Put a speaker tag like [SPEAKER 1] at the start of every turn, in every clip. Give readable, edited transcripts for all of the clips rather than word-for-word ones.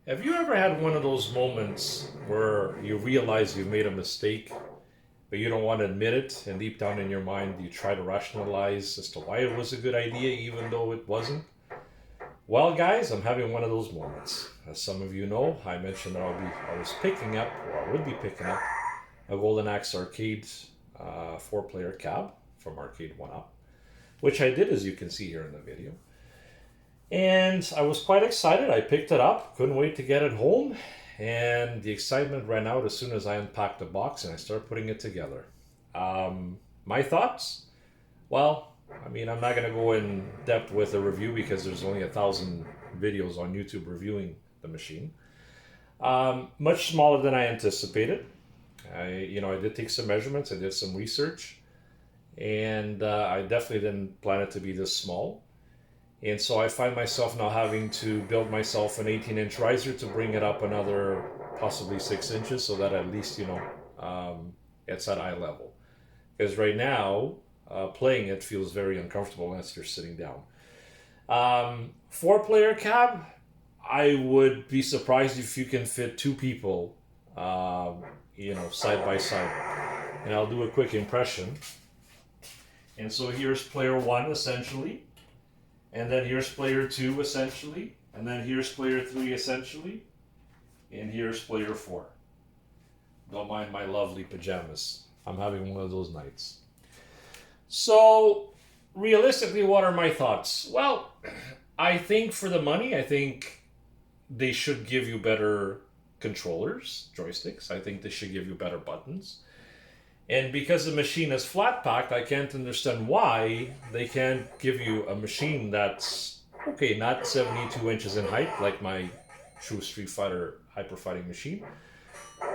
[SPEAKER 1] Have you ever had one of those moments where you realize you've made a mistake, but you don't want to admit it, and deep down in your mind you try to rationalize as to why it was a good idea even though it wasn't? Well, guys, I'm having one of those moments. As some of you know, I mentioned that I was picking up, or I would be picking up, a Golden Axe Arcade four-player cab from Arcade 1Up, which I did, as you can see here in the video. And I was quite excited. I picked it up, couldn't wait to get it home, and the excitement ran out as soon as I unpacked the box and I started putting it together. My thoughts? Well, I mean, I'm not going to go in depth with a review because there's only 1,000 videos on YouTube reviewing the machine. Much smaller than I anticipated. I did take some measurements, I did some research, and I definitely didn't plan it to be this small. And so I find myself now having to build myself an 18-inch riser to bring it up another possibly 6 inches so that at least, it's at eye level. Because right now, playing it feels very uncomfortable unless you're sitting down. Four-player cab, I would be surprised if you can fit two people, side by side. And I'll do a quick impression. And so here's player one, essentially. And then here's player two, essentially. And then here's player three, essentially. And here's player four. Don't mind my lovely pajamas. I'm having one of those nights. So, realistically, what are my thoughts? Well, I think for the money, I think they should give you better controllers, joysticks. I think they should give you better buttons. And because the machine is flat packed, I can't understand why they can't give you a machine that's, okay, not 72 inches in height like my true Street Fighter Hyper Fighting machine,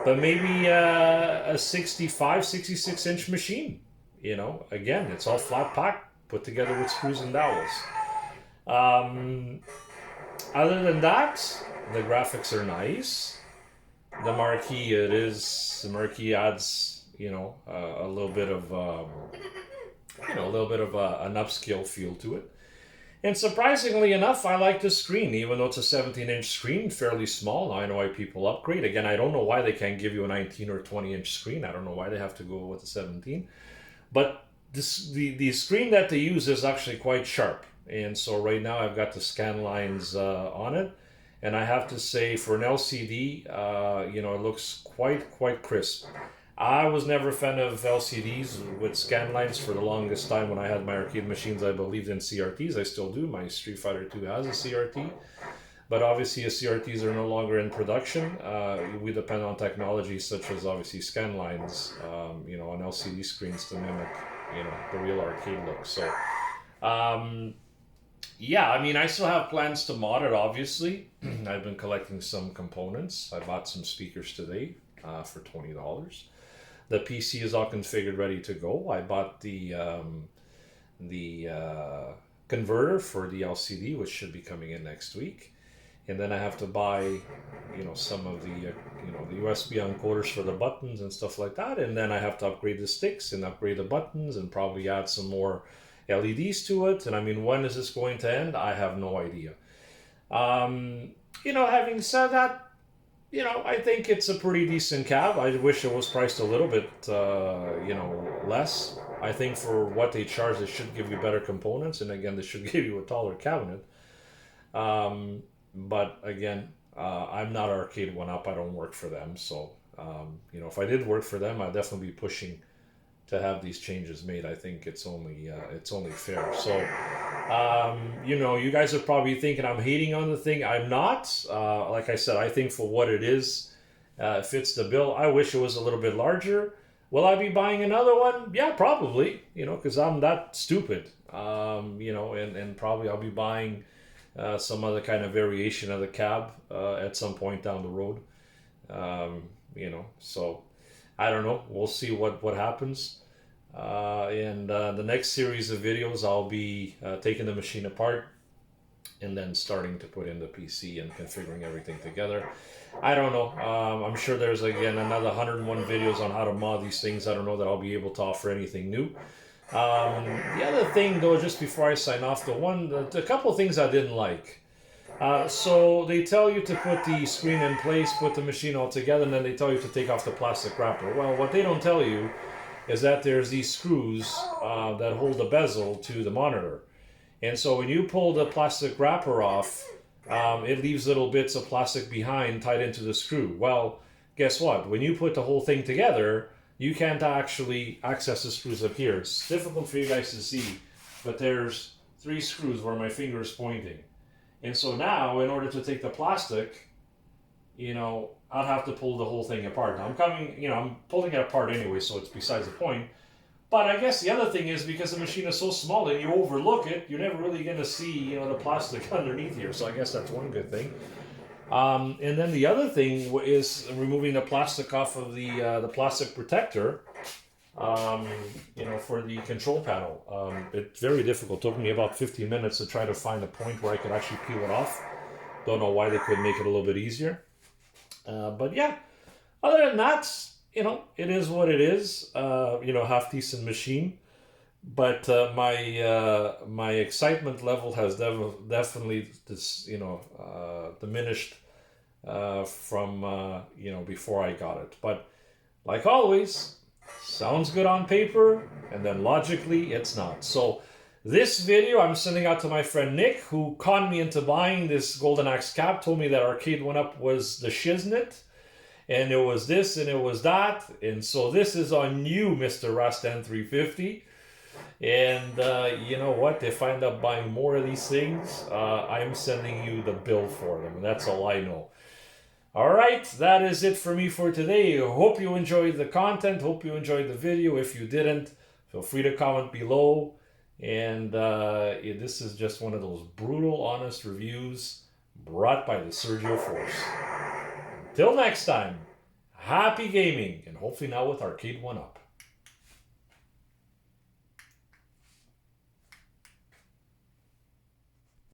[SPEAKER 1] but maybe a 65, 66 inch machine. Again, it's all flat packed, put together with screws and dowels. Other than that, the graphics are nice. The marquee adds a little bit of an upscale feel to it. And surprisingly enough, I like the screen, even though it's a 17-inch screen, fairly small. Now I know why people upgrade. Again, I don't know why they can't give you a 19 or 20-inch screen. I don't know why they have to go with a 17. But the screen that they use is actually quite sharp. And so right now I've got the scan lines on it. And I have to say, for an LCD, it looks quite crisp. I was never a fan of LCDs with scan lines for the longest time. When I had my arcade machines, I believed in CRTs. I still do. My Street Fighter 2 has a CRT. But obviously, as CRTs are no longer in production, we depend on technology such as, obviously, scan lines, on LCD screens to mimic, the real arcade look. So, I still have plans to mod it, obviously. I've been collecting some components. I bought some speakers today for $20. The PC is all configured, ready to go. I bought the converter for the LCD, which should be coming in next week. And then I have to buy, some of the, the USB encoders for the buttons and stuff like that. And then I have to upgrade the sticks and upgrade the buttons and probably add some more LEDs to it. And I mean, when is this going to end? I have no idea. Having said that, I think it's a pretty decent cab. I wish it was priced a little bit, less. I think for what they charge, they should give you better components. And again, they should give you a taller cabinet. But again, I'm not Arcade 1Up. I don't work for them. So, if I did work for them, I'd definitely be pushing to have these changes made. I think it's only fair. So, you guys are probably thinking I'm hating on the thing. I'm not. Like I said, I think for what it is, it fits the bill. I wish it was a little bit larger. Will I be buying another one? Yeah, probably. Because I'm that stupid. And probably I'll be buying some other kind of variation of the cab at some point down the road. So I don't know. We'll see what happens. And the next series of videos, I'll be taking the machine apart and then starting to put in the PC and configuring everything together. I don't know. I'm sure there's, again, another 101 videos on how to mod these things. I don't know that I'll be able to offer anything new. The other thing, though, just before I sign off, a couple of things I didn't like. So they tell you to put the screen in place, put the machine all together, and then they tell you to take off the plastic wrapper. Well, what they don't tell you is that there's these screws that hold the bezel to the monitor. And so when you pull the plastic wrapper off, it leaves little bits of plastic behind tied into the screw. Well, guess what? When you put the whole thing together, you can't actually access the screws up here. It's difficult for you guys to see, but there's 3 screws where my finger is pointing. And so now, in order to take the plastic, I'd have to pull the whole thing apart. Now I'm pulling it apart anyway, so it's besides the point. But I guess the other thing is because the machine is so small and you overlook it, you're never really going to see, the plastic underneath here. So I guess that's one good thing. And then the other thing is removing the plastic off of the plastic protector, for the control panel. It's very difficult. It took me about 15 minutes to try to find a point where I could actually peel it off. Don't know why they couldn't make it a little bit easier. But yeah, other than that, it is what it is. Half decent machine, but my excitement level has definitely diminished from before I got it. But like always, sounds good on paper, and then logically it's not. So this video I'm sending out to my friend Nick, who conned me into buying this Golden Axe cap, told me that Arcade 1UP was the shiznit. And it was this and it was that. And so this is on you, Mr. Rastan 350. And you know what? If I end up buying more of these things, I'm sending you the bill for them. And that's all I know. All right, that is it for me for today. Hope you enjoyed the content. Hope you enjoyed the video. If you didn't, feel free to comment below. And this is just one of those brutal, honest reviews brought by the Sergio Force. Till next time, happy gaming, and hopefully now with Arcade 1UP.